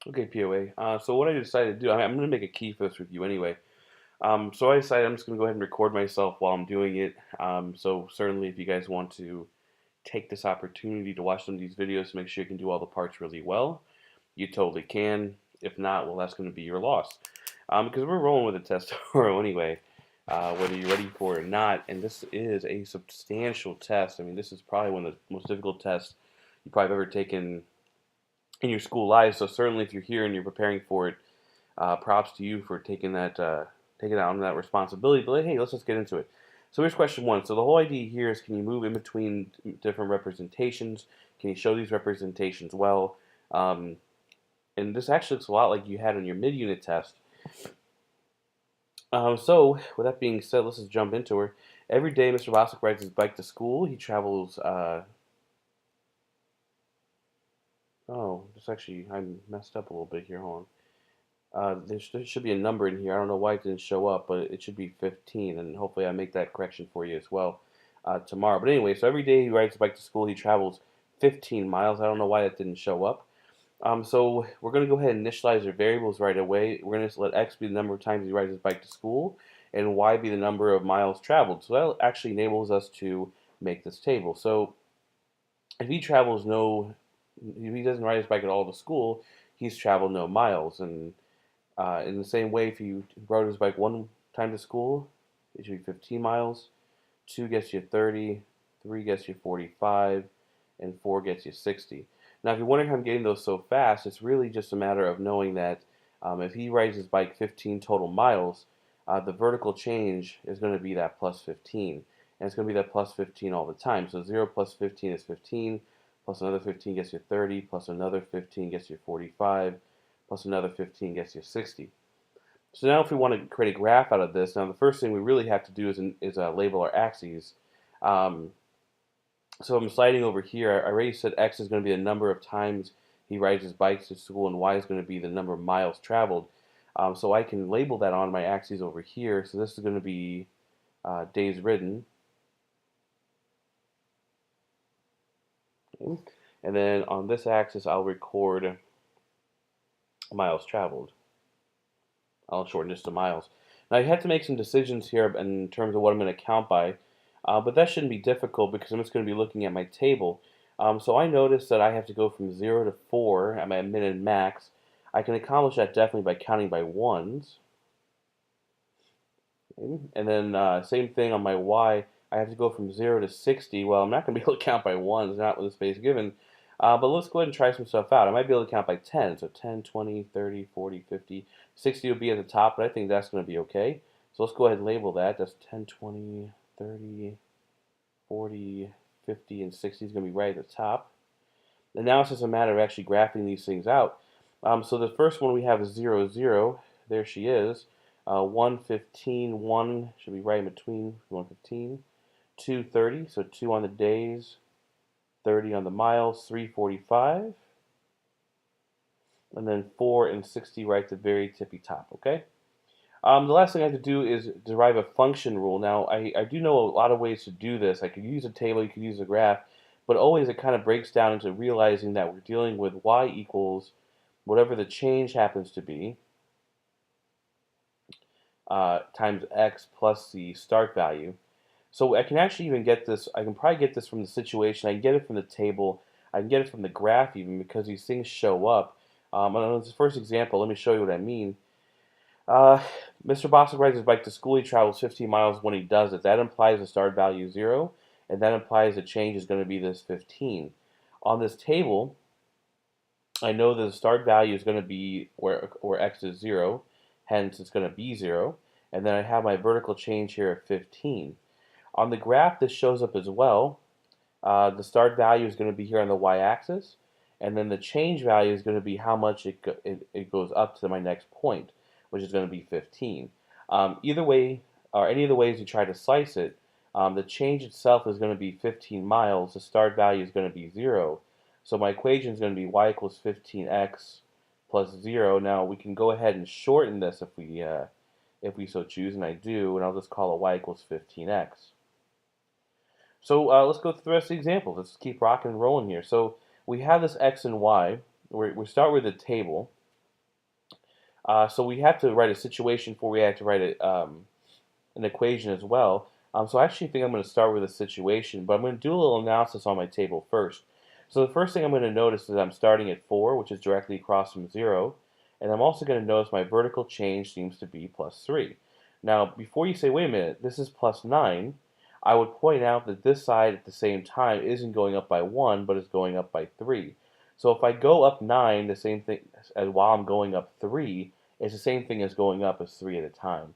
Okay, PoA. So what I decided to do, I'm going to make a key for this review anyway. So I decided I'm just going to go ahead and record myself while I'm doing it. So certainly if you guys want to take this opportunity to watch some of these videos to make sure you can do all the parts really well, you totally can. If not, well, that's going to be your loss. Because we're rolling with a test tomorrow anyway, whether you're ready for it or not. And this is a substantial test. I mean, this is probably one of the most difficult tests you probably have ever taken in your school life. So certainly, if you're here and you're preparing for it, props to you for taking on that responsibility. But hey, let's just get into it. So here's question one. So the whole idea here is, can you move in between different representations? Can you show these representations well? Um, and this actually looks a lot like you had on your mid-unit test. So with that being said, let's just jump into her. Every day, Mr. Bostic rides his bike to school. He travels. Oh, this actually I messed up a little bit here. Hold on. There should be a number in here. I don't know why it didn't show up, but it should be 15, and hopefully I make that correction for you as well tomorrow. But anyway, so every day he rides his bike to school. He travels 15 miles. I don't know why that didn't show up. So we're going to go ahead and initialize our variables right away. We're going to let x be the number of times he rides his bike to school, and y be the number of miles traveled. So that actually enables us to make this table. So if he travels no, if he doesn't ride his bike at all to school, he's traveled no miles. And in the same way, if you rode his bike one time to school, it should be 15 miles. 2 gets you 30, 3 gets you 45, and 4 gets you 60. Now, if you're wondering how I'm getting those so fast, it's really just a matter of knowing that if he rides his bike 15 total miles, the vertical change is going to be that plus 15. And it's going to be that plus 15 all the time. So 0 plus 15 is 15, plus another 15 gets you 30, plus another 15 gets you 45, plus another 15 gets you 60. So now if we want to create a graph out of this, now the first thing we really have to do is label our axes. Um, so I'm sliding over here. I already said x is going to be the number of times he rides his bike to school, and y is going to be the number of miles traveled. So I can label that on my axes over here. So this is going to be days ridden. Okay. And then on this axis, I'll record miles traveled. I'll shorten this to miles. Now you have to make some decisions here in terms of what I'm going to count by, but that shouldn't be difficult because I'm just going to be looking at my table. So I notice that I have to go from 0 to 4 at my min and max. I can accomplish that definitely by counting by ones. Okay. And then same thing on my y. I have to go from 0 to 60. Well, I'm not going to be able to count by ones, not with the space given. But let's go ahead and try some stuff out. I might be able to count by 10. So 10, 20, 30, 40, 50. 60 would be at the top, but I think that's going to be okay. So let's go ahead and label that. That's 10, 20, 30, 40, 50, and 60 is going to be right at the top. And now it's just a matter of actually graphing these things out. So the first one we have is 0, 0. There she is. 1, 15, 1 should be right in between 1, 15. 2, 30, so 2 on the days, 30 on the miles, 3, 45. And then 4 and 60 right at the very tippy top, okay? The last thing I have to do is derive a function rule. Now, I do know a lot of ways to do this. I could use a table, you could use a graph, but always it kind of breaks down into realizing that we're dealing with y equals whatever the change happens to be times x plus the start value. So I can actually even get this, I can probably get this from the situation, I can get it from the table, I can get it from the graph even because these things show up. On this first example, let me show you what I mean. Uh, Mr. Boston rides his bike to school. He travels 15 miles when he does it. That implies the start value is 0, and that implies the change is going to be this 15. On this table, I know that the start value is going to be where x is 0, hence it's going to be 0, and then I have my vertical change here at 15. On the graph, this shows up as well. The start value is going to be here on the y-axis, and then the change value is going to be how much it goes up to my next point, which is going to be 15. Either way, or any of the ways you try to slice it, the change itself is going to be 15 miles. The start value is going to be 0. So my equation is going to be y equals 15x plus 0. Now we can go ahead and shorten this if we so choose, and I do, and I'll just call it y equals 15x. So let's go through the rest of the examples. Let's keep rocking and rolling here. So we have this x and y. We start with a table. So we have to write a situation before we have to write an equation as well. So I actually think I'm going to start with a situation, but I'm going to do a little analysis on my table first. So the first thing I'm going to notice is I'm starting at 4, which is directly across from 0. And I'm also going to notice my vertical change seems to be plus 3. Now, before you say, wait a minute, this is plus 9, I would point out that this side at the same time isn't going up by 1, but is going up by 3. So if I go up 9, the same thing as while I'm going up 3, it's the same thing as going up as 3 at a time.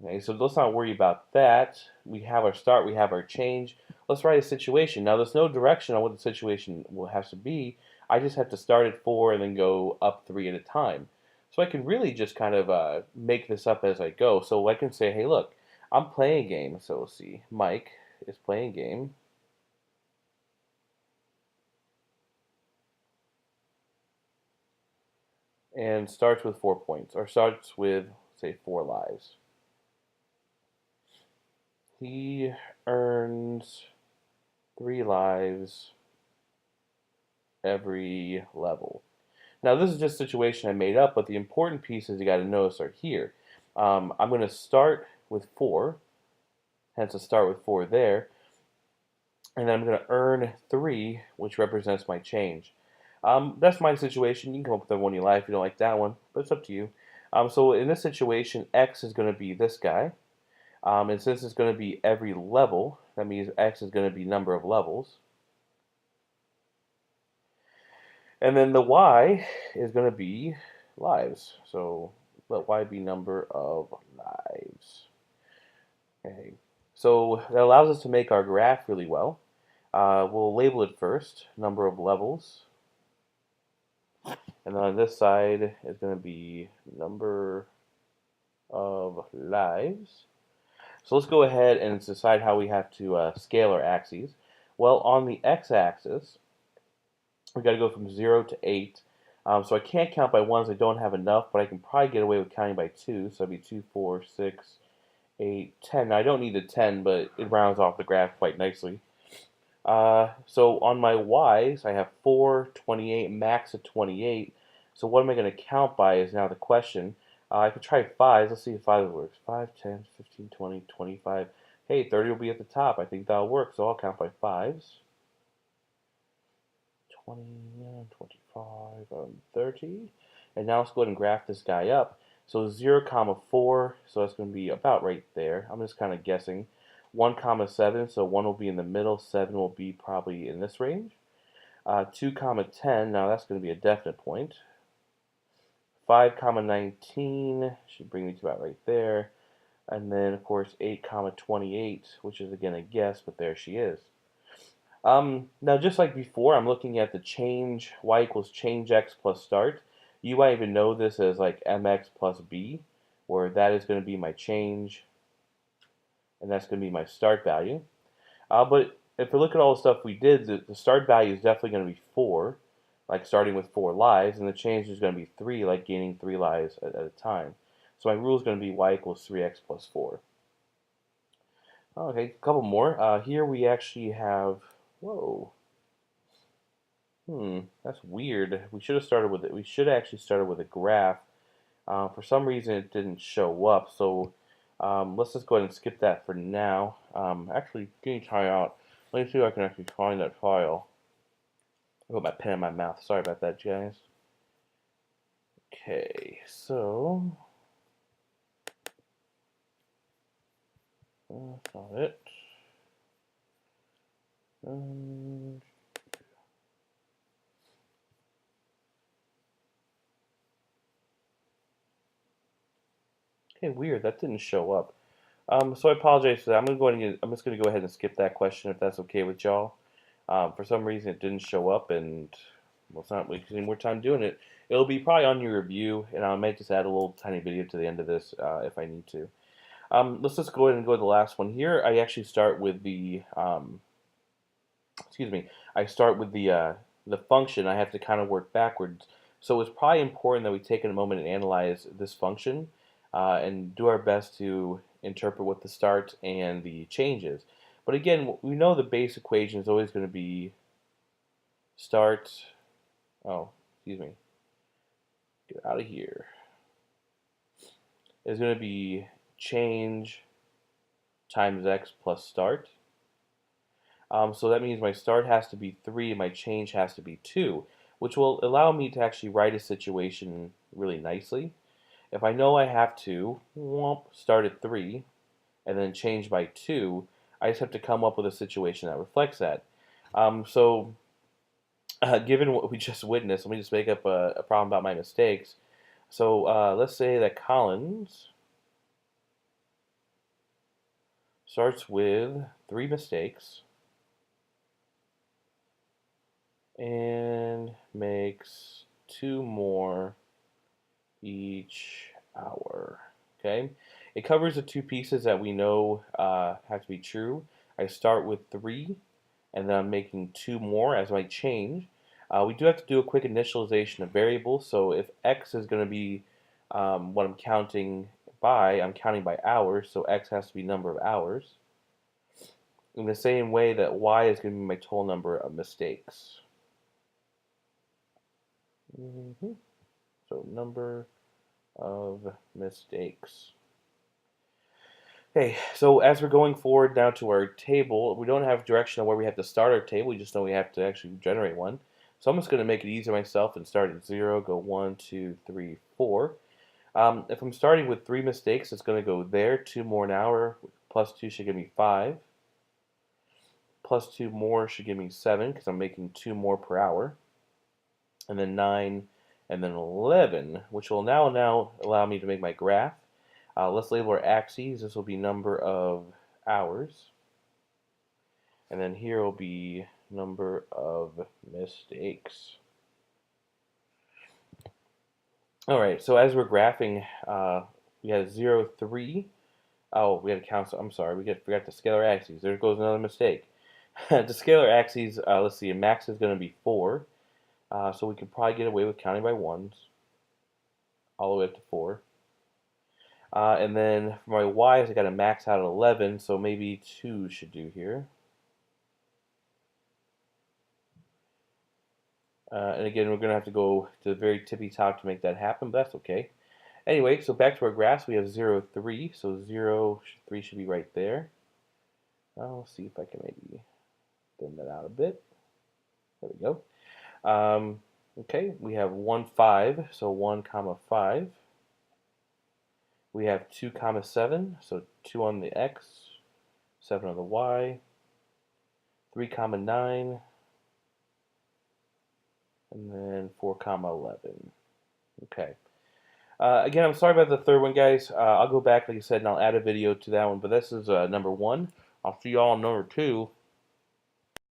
Okay, so let's not worry about that. We have our start, we have our change. Let's write a situation. Now there's no direction on what the situation will have to be. I just have to start at 4 and then go up 3 at a time. So I can really just kind of make this up as I go. So I can say, hey, look, I'm playing a game. So we'll see. Mike is playing a game. And starts with 4 points, or starts with, say, 4 lives. He earns 3 lives every level. Now, this is just a situation I made up, but the important pieces you got to notice are here. I'm going to start with 4, hence a start with 4 there, and then I'm going to earn 3, which represents my change. That's my situation. You can come up with the one you like if you don't like that one, but it's up to you. So in this situation, X is going to be this guy, and since it's going to be every level, that means X is going to be number of levels. And then the Y is going to be lives. So let Y be number of lives. Okay. So that allows us to make our graph really well. We'll label it first, number of levels. And then on this side is going to be number of lives. So let's go ahead and decide how we have to scale our axes. Well, on the x-axis, we've got to go from 0 to 8. So I can't count by ones, I don't have enough, but I can probably get away with counting by 2. So that'd be 2, 4, 6, 8, 10. Now I don't need the 10, but it rounds off the graph quite nicely. So on my y's, I have 4, 28, max of 28. So what am I going to count by is now the question. I could try 5s. Let's see if 5 works. 5, 10, 15, 20, 25. Hey, 30 will be at the top. I think that'll work, so I'll count by 5s. 20, 25, 30. And now let's go ahead and graph this guy up. So 0, 4, so that's going to be about right there. I'm just kind of guessing. 1, 7, so 1 will be in the middle, 7 will be probably in this range. 2, 10, now that's going to be a definite point. 5, 19 should bring me to about right there. And then, of course, 8, 28, which is again a guess, but there she is. Now, just like before, I'm looking at the change, y equals change x plus start. You might even know this as like mx plus b, where that is going to be my change, and that's going to be my start value. But if we look at all the stuff we did, the start value is definitely going to be 4, like starting with 4 lives, and the change is going to be 3, like gaining 3 lives at a time. So my rule is going to be y equals 3x plus 4. Okay, a couple more. Here we actually have, whoa. That's weird. We should have started with it. We should have actually started with a graph. For some reason, it didn't show up. So let's just go ahead and skip that for now. Actually, can you try out? Let me see if I can actually find that file. I got my pen in my mouth. Sorry about that, guys. Okay, so that's not it. Okay, weird. That didn't show up. So I apologize for that. I'm just gonna go ahead and skip that question if that's okay with y'all. For some reason it didn't show up, and well, it's not wasting any more time doing it. It'll be probably on your review, and I might just add a little tiny video to the end of this if I need to. Let's just go ahead and go to the last one here. I actually start with the excuse me. I start with the function. I have to kind of work backwards. So it's probably important that we take a moment and analyze this function and do our best to interpret what the start and the change is. But again, we know the base equation is always going to be start, oh, excuse me, get out of here. is going to be change times x plus start. So that means my start has to be 3 and my change has to be 2, which will allow me to actually write a situation really nicely. If I know I have to start at 3 and then change by 2, I just have to come up with a situation that reflects that. Given what we just witnessed, let me just make up a problem about my mistakes. So let's say that Collins starts with 3 mistakes and makes 2 more each hour. Okay, it covers the 2 pieces that we know have to be true. I start with 3, and then I'm making 2 more as my change. We do have to do a quick initialization of variables. So if x is going to be what I'm counting by, I'm counting by hours. So x has to be number of hours. In the same way that y is going to be my total number of mistakes. So number of mistakes. Okay, so as we're going forward now to our table, we don't have direction on where we have to start our table. We just know we have to actually generate one. So I'm just going to make it easier myself and start at 0, go 1, 2, 3, 4. If I'm starting with 3 mistakes, it's going to go there. 2 more an hour, plus 2 should give me 5. Plus 2 more should give me 7, because I'm making 2 more per hour. And then 9, and then 11, which will now allow me to make my graph. Let's label our axes. This will be number of hours. And then here will be number of mistakes. All right, so as we're graphing, we had 0, 3. Oh, we had to count. I'm sorry, we forgot the scalar axes. There goes another mistake. The scalar axes, let's see, max is going to be 4. So we could probably get away with counting by ones all the way up to 4. And then for my y's, I got to max out at 11, so maybe 2 should do here. And again, we're going to have to go to the very tippy top to make that happen, but that's okay. Anyway, so back to our graphs, we have 0, 3, so 0, 3 should be right there. Let's see if I can maybe thin that out a bit. There we go. Okay, we have 1, 5, so 1, comma 5. We have 2, comma 7, so 2 on the x, 7 on the y. 3, comma 9, and then 4, comma 11. Okay. Again, I'm sorry about the third one, guys. I'll go back, like I said, and I'll add a video to that one. But this is number 1. I'll see you all on number 2.